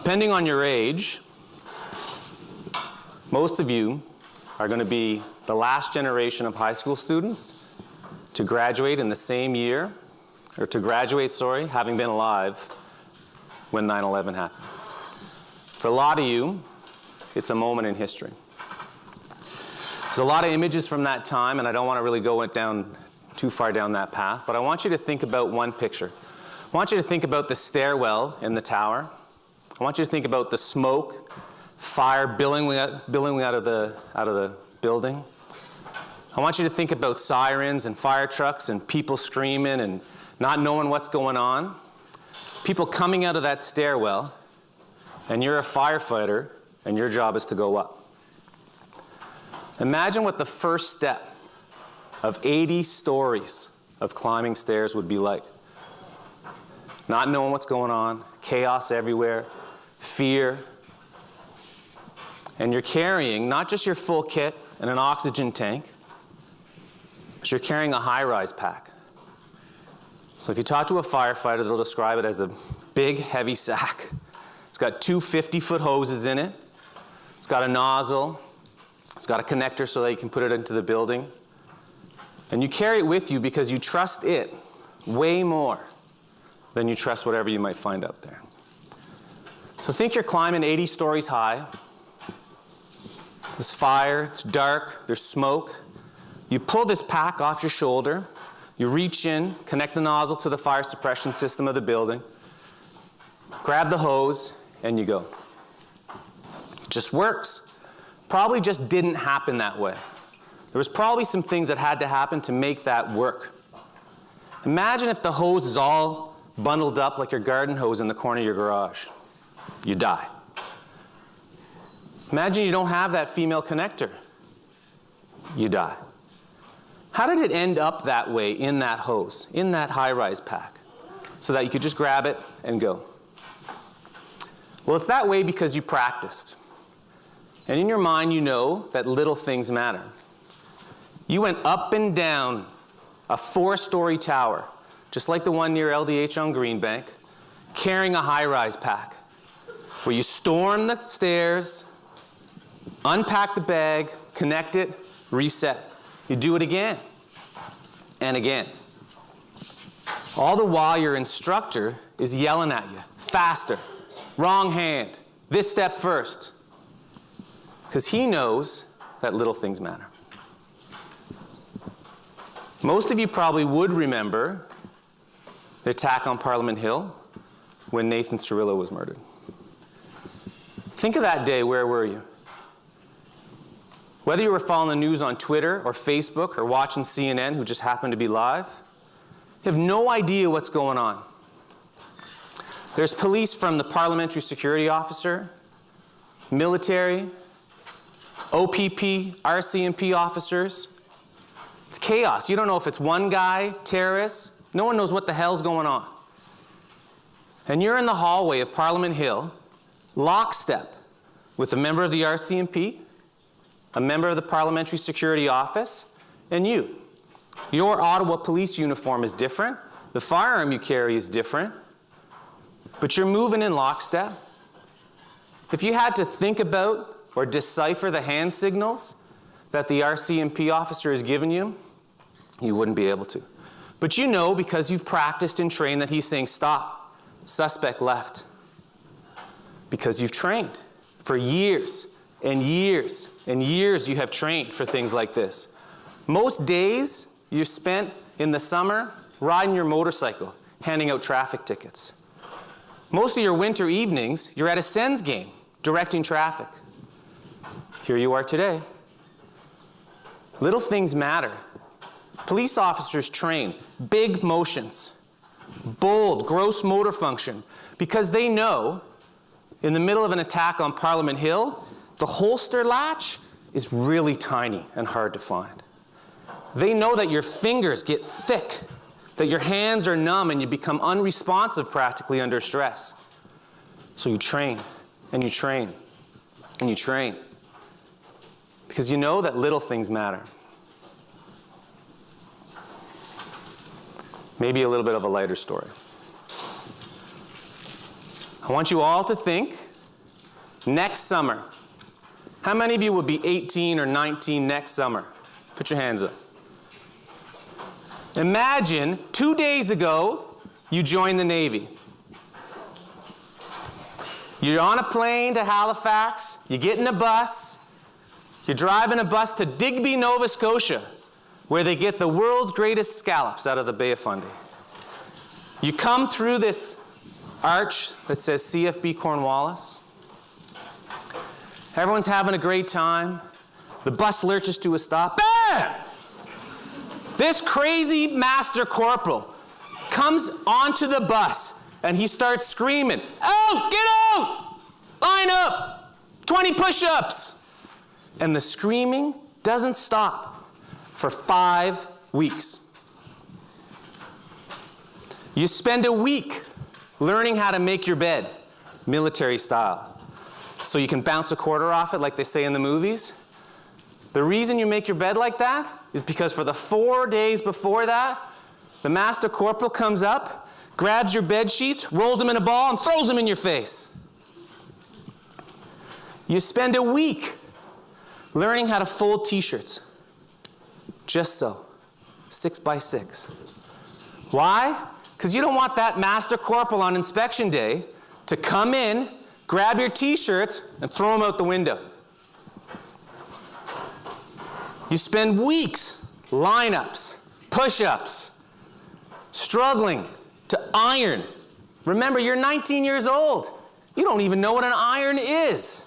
Depending on your age, most of you are going to be the last generation of high school students to graduate in the same year, or to graduate, sorry, having been alive when 9/11 happened. For a lot of you, it's a moment in history. There's a lot of images from that time, and I don't want to really go too far down that path, but I want you to think about one picture. I want you to think about the stairwell in the tower. I want you to think about the smoke, fire billowing out of the building. I want you to think about sirens and fire trucks and people screaming and not knowing what's going on. People coming out of that stairwell, and you're a firefighter, and your job is to go up. Imagine what the first step of 80 stories of climbing stairs would be like. Not knowing what's going on, chaos everywhere, fear. And you're carrying not just your full kit and an oxygen tank, but you're carrying a high-rise pack. So if you talk to a firefighter, they'll describe it as a big, heavy sack. It's got two 50-foot hoses in it. It's got a nozzle. It's got a connector so that you can put it into the building. And you carry it with you because you trust it way more than you trust whatever you might find out there. So think you're climbing 80 stories high. There's fire, it's dark, there's smoke. You pull this pack off your shoulder, you reach in, connect the nozzle to the fire suppression system of the building, grab the hose, and you go. It just works. Probably just didn't happen that way. There was probably some things that had to happen to make that work. Imagine if the hose is all bundled up like your garden hose in the corner of your garage. You die. Imagine you don't have that female connector. You die. How did it end up that way in that hose, in that high-rise pack, so that you could just grab it and go? Well, it's that way because you practiced. And in your mind, you know that little things matter. You went up and down a 4-story tower, just like the one near LDH on Greenbank, carrying a high-rise pack, where you storm the stairs, unpack the bag, connect it, reset. You do it again and again. All the while your instructor is yelling at you, faster, wrong hand, this step first. Because he knows that little things matter. Most of you probably would remember the attack on Parliament Hill when Nathan Cirillo was murdered. Think of that day, where were you? Whether you were following the news on Twitter or Facebook or watching CNN, who just happened to be live, you have no idea what's going on. There's police from the Parliamentary Security Officer, military, OPP, RCMP officers. It's chaos. You don't know if it's one guy, terrorists. No one knows what the hell's going on. And you're in the hallway of Parliament Hill, lockstep with a member of the RCMP, a member of the Parliamentary Security Office, and you. Your Ottawa police uniform is different. The firearm you carry is different. But you're moving in lockstep. If you had to think about or decipher the hand signals that the RCMP officer has given you, you wouldn't be able to. But you know, because you've practiced and trained, that he's saying, stop, suspect left. Because you've trained for years and years and years. You have trained for things like this. Most days you're spent in the summer riding your motorcycle, handing out traffic tickets. Most of your winter evenings, you're at a Sens game, directing traffic. Here you are today. Little things matter. Police officers train big motions, bold, gross motor function, because they know in the middle of an attack on Parliament Hill, the holster latch is really tiny and hard to find. They know that your fingers get thick, that your hands are numb and you become unresponsive practically under stress. So you train, and you train, and you train. Because you know that little things matter. Maybe a little bit of a lighter story. I want you all to think Next summer. How many of you will be 18 or 19 next summer? Put your hands up. Imagine 2 days ago, you joined the Navy. You're on a plane to Halifax, you get in a bus, you're driving a bus to Digby, Nova Scotia, where they get the world's greatest scallops out of the Bay of Fundy. You come through this arch that says CFB Cornwallis. Everyone's having a great time. The bus lurches to a stop. Bam! This crazy master corporal comes onto the bus and he starts screaming, "Out! Get out! Line up! 20 push-ups!" And the screaming doesn't stop for 5 weeks. You spend a week learning how to make your bed, military style, so you can bounce a quarter off it like they say in the movies. The reason you make your bed like that is because for the 4 days before that, the master corporal comes up, grabs your bed sheets, rolls them in a ball, and throws them in your face. You spend a week learning how to fold t-shirts. Just so. 6 by 6. Why? Because you don't want that master corporal on inspection day to come in, grab your t-shirts, and throw them out the window. You spend weeks, lineups, push-ups, struggling to iron. Remember, you're 19 years old. You don't even know what an iron is.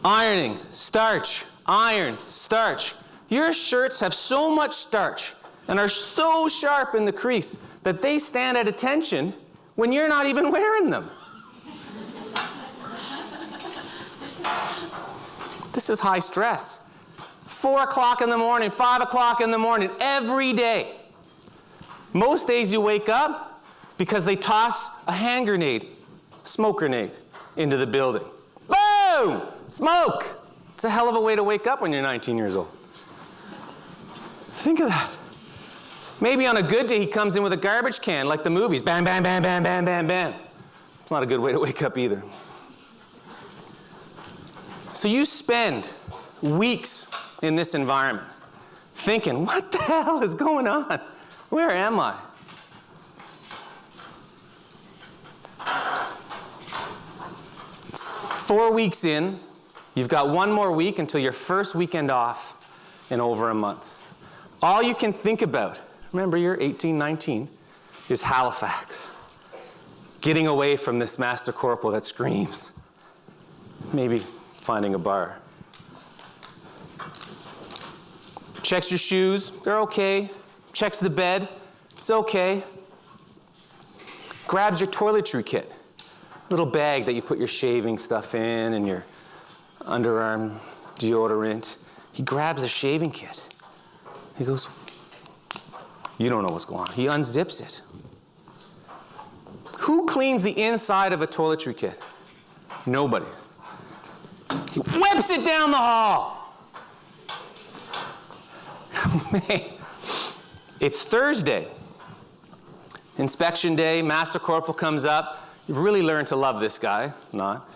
Ironing, starch, iron, starch. Your shirts have so much starch and are so sharp in the crease that they stand at attention when you're not even wearing them. This is high stress. 4 o'clock in the morning, 5 o'clock in the morning, every day. Most days you wake up because they toss a hand grenade, smoke grenade, into the building. Boom! Smoke! It's a hell of a way to wake up when you're 19 years old. Think of that. Maybe on a good day he comes in with a garbage can like the movies. Bam, bam, bam, bam, bam, bam, bam. It's not a good way to wake up either. So you spend weeks in this environment thinking, what the hell is going on? Where am I? It's 4 weeks in. You've got 1 more week until your first weekend off in over a month. All you can think about, remember you're 18, 19, is Halifax. Getting away from this master corporal that screams. Maybe finding a bar. Checks your shoes, they're okay. Checks the bed, it's okay. Grabs your toiletry kit. Little bag that you put your shaving stuff in and your underarm deodorant. He grabs a shaving kit. He goes, you don't know what's going on. He unzips it. Who cleans the inside of a toiletry kit? Nobody. He whips it down the hall. It's Thursday. Inspection day, Master Corporal comes up. You've really learned to love this guy. Not.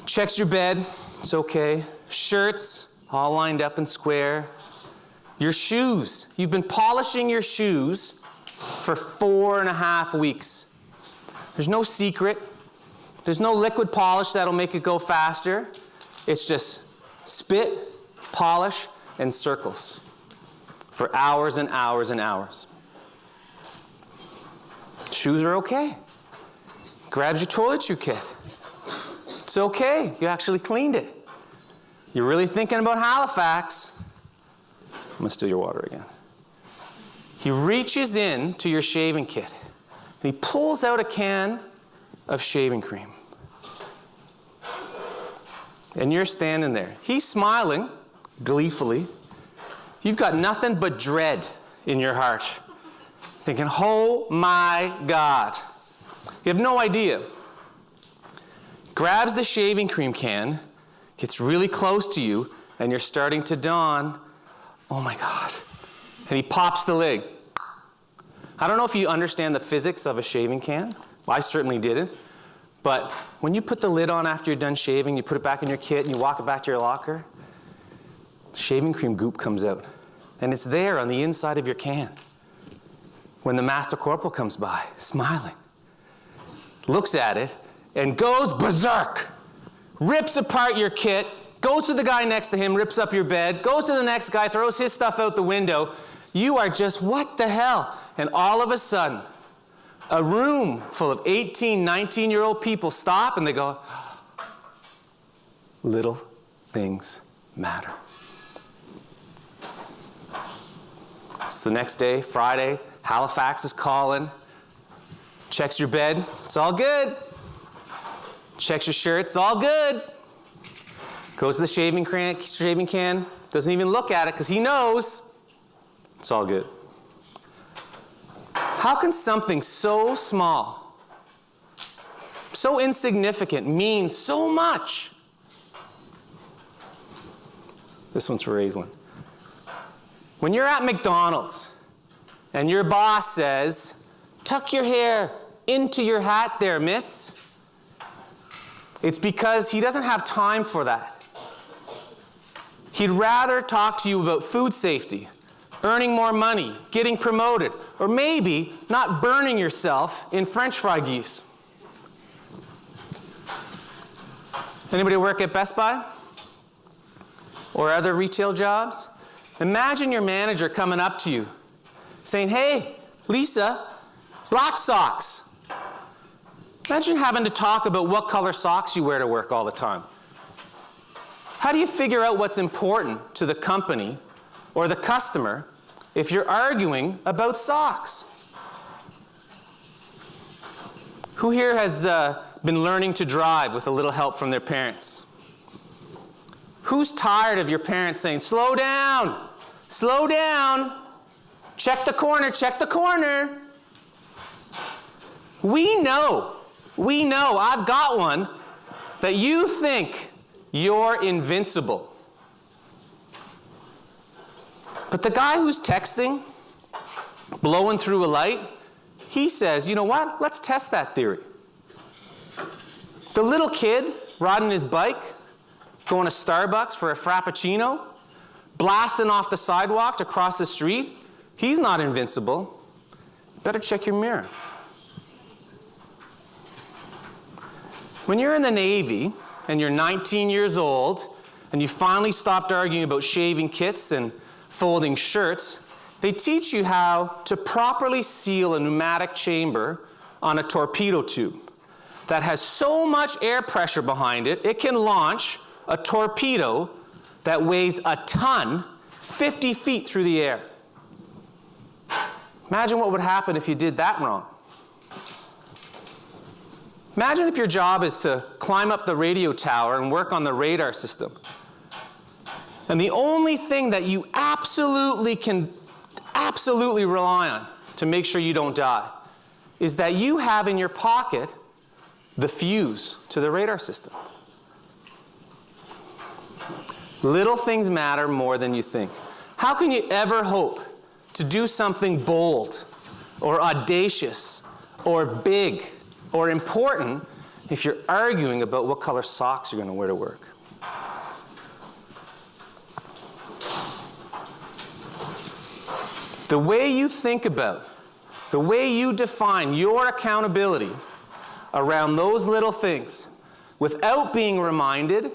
Checks your bed. It's okay. Shirts, all lined up and square. Your shoes. You've been polishing your shoes for 4.5 weeks. There's no secret. There's no liquid polish that'll make it go faster. It's just spit, polish, and circles for hours and hours and hours. Shoes are okay. Grabs your toiletry kit. It's okay. You actually cleaned it. You're really thinking about Halifax. I'm going to steal your water again. He reaches in to your shaving kit and he pulls out a can of shaving cream. And you're standing there. He's smiling gleefully. You've got nothing but dread in your heart. Thinking, oh my God. You have no idea. Grabs the shaving cream can, gets really close to you, and you're starting to dawn, oh my God. And he pops the lid. I don't know if you understand the physics of a shaving can. Well, I certainly didn't. But when you put the lid on after you're done shaving, you put it back in your kit and you walk it back to your locker, shaving cream goop comes out. And it's there on the inside of your can. When the Master Corporal comes by, smiling, looks at it, and goes berserk, rips apart your kit, goes to the guy next to him, rips up your bed, goes to the next guy, throws his stuff out the window. You are just, what the hell? And all of a sudden, a room full of 18, 19-year-old people stop and they go, little things matter. It's the next day, Friday, Halifax is calling, checks your bed, it's all good. Checks your shirt, it's all good. Goes to the shaving can, doesn't even look at it because he knows it's all good. How can something so small, so insignificant, mean so much? This one's for Aislinn. When you're at McDonald's and your boss says, tuck your hair into your hat there, miss, it's because he doesn't have time for that. He'd rather talk to you about food safety, earning more money, getting promoted, or maybe not burning yourself in French fry geese. Anybody work at Best Buy? Or other retail jobs? Imagine your manager coming up to you saying, hey, Lisa, black socks. Imagine having to talk about what color socks you wear to work all the time. How do you figure out what's important to the company or the customer if you're arguing about socks? Who here has been learning to drive with a little help from their parents? Who's tired of your parents saying, slow down, check the corner, check the corner? We know, I've got one, that you think you're invincible. But the guy who's texting, blowing through a light, he says, you know what? Let's test that theory. The little kid riding his bike, going to Starbucks for a Frappuccino, blasting off the sidewalk to cross the street, he's not invincible. Better check your mirror. When you're in the Navy and you're 19 years old and you finally stopped arguing about shaving kits and folding shirts, they teach you how to properly seal a pneumatic chamber on a torpedo tube that has so much air pressure behind it, it can launch a torpedo that weighs a ton 50 feet through the air. Imagine what would happen if you did that wrong. Imagine if your job is to climb up the radio tower and work on the radar system. And the only thing that you can absolutely rely on to make sure you don't die is that you have in your pocket the fuse to the radar system. Little things matter more than you think. How can you ever hope to do something bold or audacious or big or important if you're arguing about what color socks you're going to wear to work? The way you think about, the way you define your accountability around those little things without being reminded,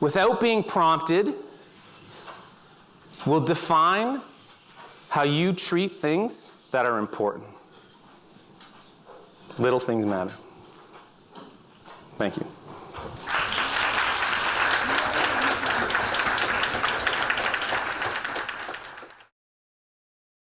without being prompted, will define how you treat things that are important. Little things matter. Thank you.